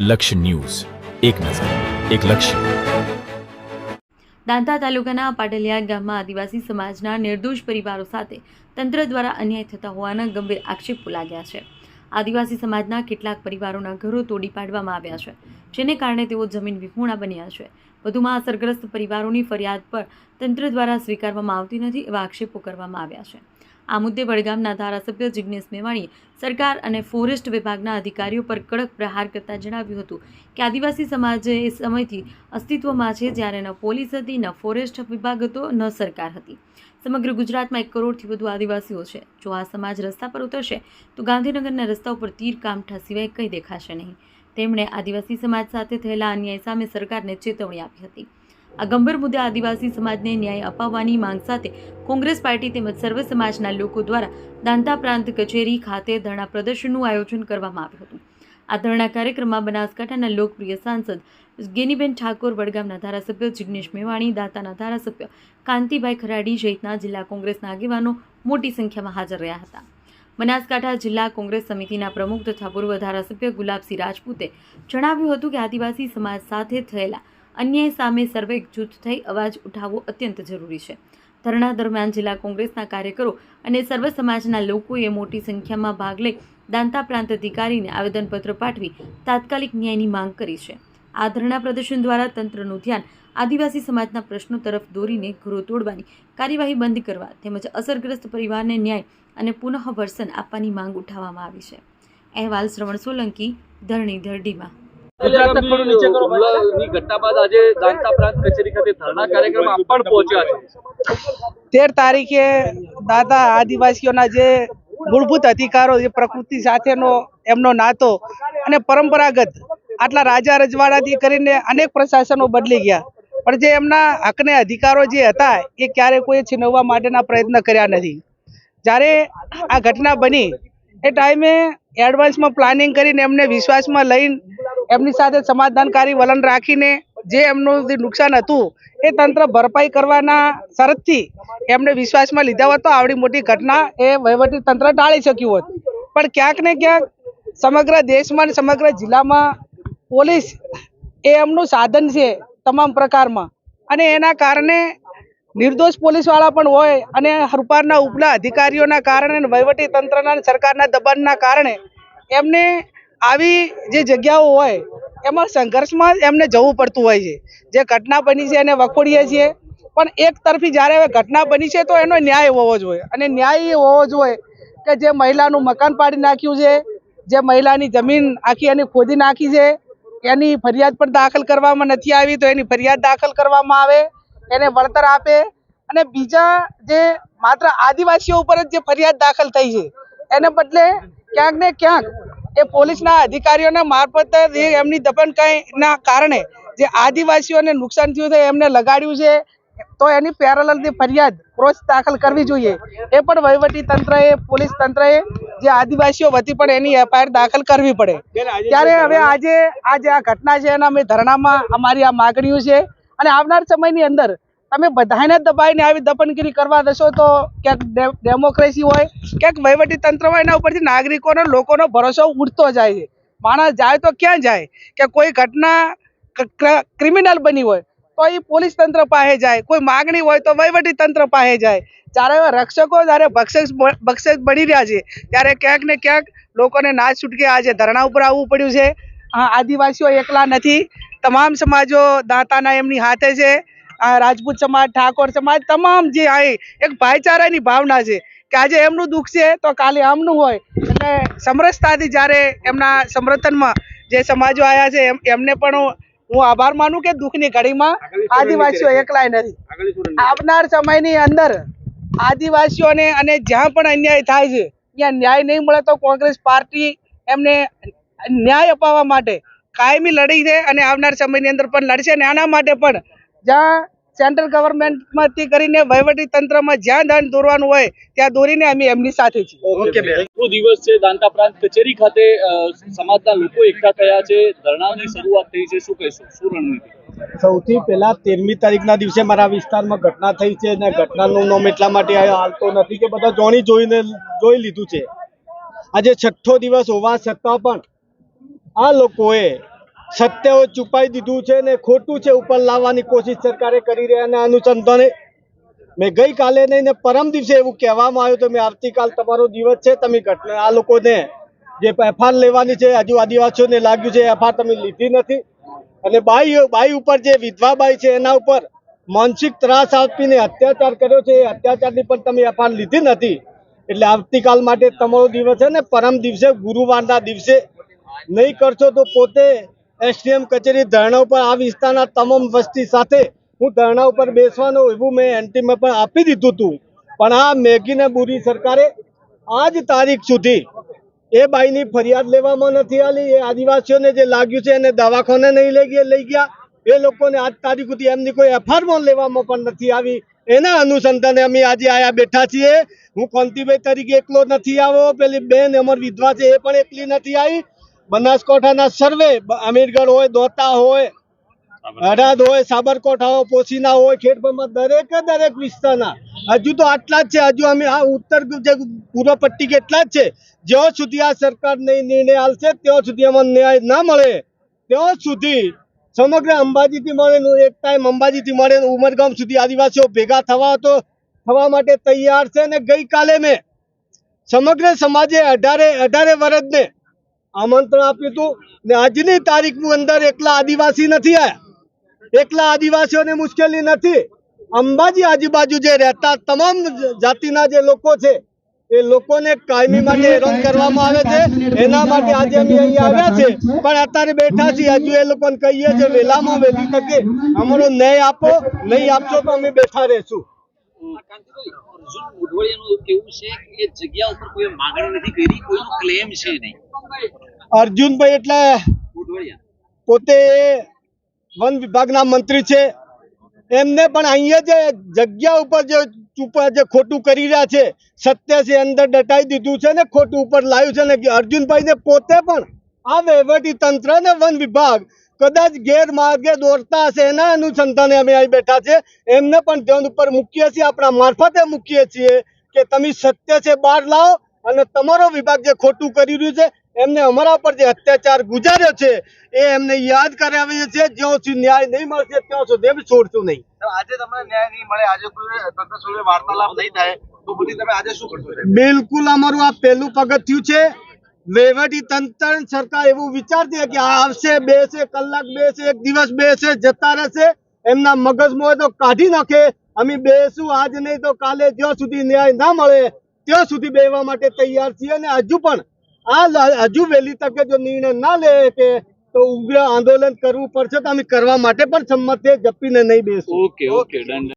લક્ષ્ય ન્યૂઝ, એક નજર, એક લક્ષ્ય. દાંતા તાલુકાના પાટલિયા ગામમાં આદિવાસી સમાજના નિર્દોષ પરિવારો સાથે તંત્ર દ્વારા અન્યાય થતા હોવાના ગંભીર આક્ષેપો લાગ્યા છે. આદિવાસી સમાજના કેટલાક પરિવારોના ઘરો તોડી પાડવામાં આવ્યા છે, જેને કારણે તેઓ જમીન વિહોણા બન્યા છે. વધુમાં અસરગ્રસ્ત પરિવારોની ફરિયાદ પર તંત્ર દ્વારા સ્વીકારવામાં આવતી નથી એવા આક્ષેપો કરવામાં આવ્યા છે. આ મુદ્દે વડગામના ધારાસભ્ય જિગ્નેશ મેવાણીએ સરકાર અને ફોરેસ્ટ વિભાગના અધિકારીઓ પર કડક પ્રહાર કરતા જણાવ્યું હતું કે આદિવાસી સમાજ એ સમયથી અસ્તિત્વમાં છે, જ્યારે ન પોલીસ હતી, ન ફોરેસ્ટ વિભાગ હતો, ન સરકાર હતી. સમગ્ર ગુજરાતમાં 1 કરોડથી વધુ આદિવાસીઓ છે. જો આ સમાજ રસ્તા પર ઉતરશે તો ગાંધીનગરના રસ્તા ઉપર તીર કામઠા સિવાય કંઈ દેખાશે નહીં. તેમણે આદિવાસી સમાજ સાથે થયેલા અન્યાય સામે સરકારને ચેતવણી આપી હતી. આ ગંભીર મુદ્દે આદિવાસી સમાજને ન્યાય અપાવવાની માંગ સાથે કોંગ્રેસ પાર્ટી તેમજ સર્વ સમાજના લોકો દ્વારા દાંતા પ્રાંત કચેરી ખાતે ધરણા પ્રદર્શનનું આયોજન કરવામાં આવ્યું હતું. આ ધરણા કાર્યક્રમમાં બનાસકાંઠાના લોકપ્રિય સાંસદ ગેનીબેન ઠાકોર, વડગામના ધારાસભ્ય જિગ્નેશ મેવાણી, દાંતાના ધારાસભ્ય કાંતિભાઈ ખરાડી સહિતના જિલ્લા કોંગ્રેસના આગેવાનો મોટી સંખ્યામાં હાજર રહ્યા હતા. બનાસકાંઠા જિલ્લા કોંગ્રેસ સમિતિના પ્રમુખ તથા પૂર્વ ધારાસભ્ય ગુલાબસિંહ રાજપૂતે જણાવ્યું હતું કે આદિવાસી સમાજ સાથે થયેલા અન્યાય સામે સર્વે એકજૂથ થઈ અવાજ ઉઠાવવો અત્યંત જરૂરી છે. ધરણા દરમિયાન જિલ્લા કોંગ્રેસના કાર્યકરો અને સર્વ સમાજના લોકોએ મોટી સંખ્યામાં ભાગ લઈ દાંતા પ્રાંત અધિકારીને આવેદનપત્ર પાઠવી તાત્કાલિક ન્યાયની માંગ કરી છે. આ ધરણા પ્રદર્શન દ્વારા તંત્રનું ધ્યાન આદિવાસી સમાજના પ્રશ્નો તરફ દોરીને ઘરો તોડવાની કાર્યવાહી બંધ કરવા તેમજ અસરગ્રસ્ત પરિવારને ન્યાય અને પુનઃવસન આપવાની માંગ ઉઠાવવામાં આવી છે. અહેવાલ શ્રવણ સોલંકી, ધરણી ધરડીમાં. ઘટના બાદ આજે દાંતા પ્રાંત કચેરી ખાતે ધરણા કાર્યક્રમ આપ પણ પહોંચ્યા છે. 13 તારીખે દાદા આદિવાસીઓના જે મૂળભૂત અધિકારો, જે પ્રકૃતિ સાથેનો એમનો નાતો અને પરંપરાગત આટલા રાજા રજવાડાથી કરીને અનેક પ્રશાસનો બદલી ગયા, પણ જે એમના હકને અધિકારો જે હતા એ ક્યારે કોઈ છીનવવા માટેના પ્રયત્ન કર્યા નથી. જ્યારે આ ઘટના બની એ ટાઈમે એડવાન્સમાં પ્લાનિંગ કરીને એમને વિશ્વાસમાં લઈને એમની સાથે સમાધાનકારી વલણ રાખીને જે એમનું જે નુકસાન હતું એ તંત્ર ભરપાઈ કરવાના શરતથી એમને વિશ્વાસમાં લીધા હોત તો આવડી મોટી ઘટના એ વહીવટી તંત્ર ટાળી શક્યું હોત. પણ ક્યાંક ને ક્યાંક સમગ્ર દેશમાં અને સમગ્ર જિલ્લામાં પોલીસ એ એમનું સાધન છે તમામ પ્રકારમાં, અને એના કારણે નિર્દોષ પોલીસવાળા પણ હોય અને સરકારના ઉપલા અધિકારીઓના કારણે, વહીવટી તંત્રના સરકારના દબાણના કારણે એમને આવી જે જગ્યાઓ હોય એમાં સંઘર્ષમાં એમને જવું પડતું હોય છે. જે ઘટના બની છે એને વખોડીએ છીએ, પણ એક તરફી જ્યારે ઘટના બની છે તો એનો ન્યાય હોવો જોઈએ. અને ન્યાય એ હોવો જોઈએ કે જે મહિલાનું મકાન પાડી નાખ્યું છે, જે મહિલાની જમીન આખી એની ખોદી નાખી છે, એની ફરિયાદ પણ દાખલ કરવામાં નથી આવી તો એની ફરિયાદ દાખલ કરવામાં આવે, એને વળતર આપે. અને બીજા જે માત્ર આદિવાસીઓ ઉપર જ જે ફરિયાદ દાખલ થઈ છે એને બદલે ક્યાંક ને ક્યાંક એ પોલીસના અધિકારીઓના મારફત એમની દબણકાઈના કારણે જે આદિવાસીઓને નુકસાન થયું છે એમને લગાડ્યું છે, તો એની પેરેલલની ફરિયાદ ક્રોસ દાખલ કરવી જોઈએ. એ પણ વહીવટી તંત્રએ, પોલીસ તંત્રએ જે આદિવાસીઓ વતી પણ એની એફઆઈઆર દાખલ કરવી પડે. ત્યારે હવે આજે આ ઘટના છે એના અમે ધરણામાં અમારી આ માગણીઓ છે. અને આવનાર સમયની અંદર તમે બધાને દબાઈને આવી દબનગીરી કરવા દેશો તો ક્યાંક ડેમોક્રેસી હોય, ક્યાંક વહીવટી તંત્ર હોય, એના ઉપરથી નાગરિકોનો, લોકોનો ભરોસો ઉઠતો જાય છે. માણસ જાય તો ક્યાં જાય કે કોઈ ઘટના ક્રિમિનલ બની હોય તો એ પોલીસ તંત્ર પાસે જાય, કોઈ માગણી હોય તો વહીવટી તંત્ર પાસે જાય. જ્યારે રક્ષકો જ્યારે બક્ષક બની રહ્યા છે ત્યારે ક્યાંક ને ક્યાંક લોકોને ના છૂટકે આજે ધરણા ઉપર આવવું પડ્યું છે. આદિવાસીઓ એકલા નથી, તમામ સમાજો દાંતાના એમની હાથે છે. રાજપૂત સમાજ, ઠાકોર સમાજ, તમામ જે આ એક ભાઈચારાની ભાવના છે કે આજે એમનું દુઃખ છે તો કાલે આમનું હોય. એટલે સમરસતાથી જ્યારે એમના સમર્થનમાં જે સમાજો આવ્યા છે એમને પણ હું આભાર માનું કે દુઃખની ઘડીમાં આદિવાસીઓ એકલાય નથી. આવનાર સમયની અંદર આદિવાસીઓને અને જ્યાં પણ અન્યાય થાય છે ત્યાં ન્યાય નહીં મળે તો કોંગ્રેસ પાર્ટી એમને ન્યાય અપાવવા માટે કાયમી લડી છે અને આવનાર સમયની અંદર પણ લડશે. અને આના માટે પણ જ્યાં સેન્ટ્રલ ગવર્મેન્ટમાંથી કરીને વહીવટી તંત્રમાં જ્યાં ધ્યાન દોરવાનું હોય ત્યાં દોરીને અમે એમની સાથે છીએ. દિવસ છે દાંતા પ્રાંત કચેરી ખાતે સમાજના લોકો એકઠા થયા છે, ધરણાની શરૂઆત થઈ છે, શું કહેશો, શું રણનીતિ? સૌથી પહેલા 13મી તારીખના દિવસે મારા વિસ્તારમાં ઘટના થઈ છે અને ઘટનાનું નામ એટલા માટે હાલતો નથી કે બધા જોઈ લીધું છે. આજે 6થો દિવસ હોવા છતાં પણ આ લોકોએ સત્ય છુપાઈ દીધું છે ને ખોટું છે ઉપર લાવવાની કોશિશ સરકારે કરી રહ્યાના અનુસંધાને મેં ગઈકાલે નહીં ને પરમ દિવસે એવું કહેવામાં આવ્યું તો મેં આવતીકાલ તમારો દિવસ છે, તમે ઘટના આ લોકોને જે એફઆર લેવાની છે હજુ આદિવાસીઓને લાગ્યું છે એફઆર તમે લીધી નથી, અને બાઈ ઉપર જે વિધવા બાઈ છે એના ઉપર માનસિક ત્રાસ આપીને અત્યાચાર કર્યો છે એ અત્યાચારની પણ તમે એફઆર લીધી નથી. એટલે આવતીકાલ માટે તમારો દિવસ છે ને પરમ દિવસે ગુરુવારના દિવસે નહીં કરશો તો પોતે એસડીએમ કચેરી ધરણા ઉપર આ વિસ્તારના તમામ વસ્તી સાથે હું ધરણા ઉપર બેસવાનો એવું મેં એન્ટીમાં પણ આપી દીધું હતું, પણ આ મેઘીને બુરી સરકારે આજ તારીખ સુધી એ બાઈની ફરિયાદ લેવામાં નથી આવી. એ આદિવાસીઓને જે લાગ્યું છે એને દવાખાને નહીં લઈ ગયા એ લોકોને આજ તારીખ સુધી એમની કોઈ એફઆરમાં લેવામાં પણ નથી આવી. એના અનુસંધાને અમે આજે આયા બેઠા છીએ. હું કોંતીભાઈ તરીકે એકલો નથી આવ્યો, પેલી બેન અમર વિધવા છે એ પણ એકલી નથી આવી. બનાસકાંઠાના સર્વે અમીરગઢ હોય, દોતા હોય, હરાદ હોય, સાબરકાંઠા હોય, પોશીના હોય, ખેડબ્રહ્મા દરેક વિસ્તારના હજુ તો આટલા જ છે. હજુ અમે આ ઉત્તર જે પૂર્વ પટ્ટી કેટલા જ છે. જ્યાં સુધી આ સરકાર નહીં નિર્ણય આવશે ત્યાં સુધી અમને ન્યાય ના મળે ત્યાં સુધી સમગ્ર અંબાજીથી મળે એક ટાઈમ અંબાજીથી મળે ઉમરગામ સુધી આદિવાસીઓ ભેગા થવા માટે તૈયાર છે. ને ગઈકાલે મેં સમગ્ર સમાજે 18 વર્ષને આમંત્રણ આપ્યું હતું ને આજની તારીખની અંદર એકલા આદિવાસી નથી આવ્યા, એકલા આદિવાસીઓને મુશ્કેલી નથી. અંબાજી આજુબાજુ જે રહેતા તમામ જાતિના જે લોકો છે એ લોકોને કાયમી માટે હેરાન કરવામાં આવે છે. એના માટે આજે અમે અહીંયા આવ્યા છે, પણ અત્યારે બેઠા છીએ. હજુ એ લોકોને કહીએ છીએ વહેલામાં વહેલી તકે અમારો ન્યાય આપો, નહીં આપશો તો અમે બેઠા રહીશું. અર્જુન મોઢવાડિયાનું કેવું છે કે એ જગ્યા ઉપર કોઈ માંગણી નથી કરી, કોઈનો ક્લેમ છે નહીં. અર્જુનભાઈ એટલે મોઢવાડિયા પોતે વન વિભાગના મંત્રી છે, એમને પણ અહીંયા જે જગ્યા ઉપર જે ખોટું કરી રહ્યા છે સત્ય છે અંદર દટાઈ દીધું છે ને ખોટું ઉપર લાવ્યું છે. ને અર્જુનભાઈને પોતે પણ આ વહીવટી તંત્ર ને વન વિભાગ કદાચ ગેરમાર્ગે દોરતા હશે એના અનુસંધાને અમે અહીં બેઠા છે. એમને પણ ધ્યાન ઉપર મૂકીએ છીએ, આપણા મારફતે મૂકીએ છીએ કે તમે સત્ય છે બહાર લાવો અને તમારો વિભાગ જે ખોટું કરી રહ્યું છે એમને અમારા પર જે અત્યાચાર ગુજાર્યો છે એ એમને યાદ કરાવીએ છીએ. જ્યાં સુધી ન્યાય નહીં મળશે ત્યાં સુધી એમ છોડશું નહીં. આજે તમને ન્યાય નહીં મળે, આજે કોઈ તંત્ર સાથે વાર્તાલાપ નહીં થાય તો પછી તમે આજે શું કરશો? બિલકુલ અમારું આ પહેલું પગથિયું છે. વહીવટી તંત્ર સરકાર એવું વિચારતી કે આ આવશે, બેસે, કલાક બેસે, એક દિવસ બેસે, જતા રહેશે, એમના મગજમાં હોય તો કાઢી નાખે. અમે બેસું આજ નહીં તો કાલે, જ્યાં સુધી ન્યાય ના મળે ત્યાં સુધી બેસવા માટે તૈયાર છીએ. અને હજુ પણ હજુ વહેલી તકે જો નિર્ણય ના લે કે તો ઉગ્ર આંદોલન કરવું પડશે તો અમે કરવા માટે પણ સંમત છે, જપીને નહીં બેસું. Okay done.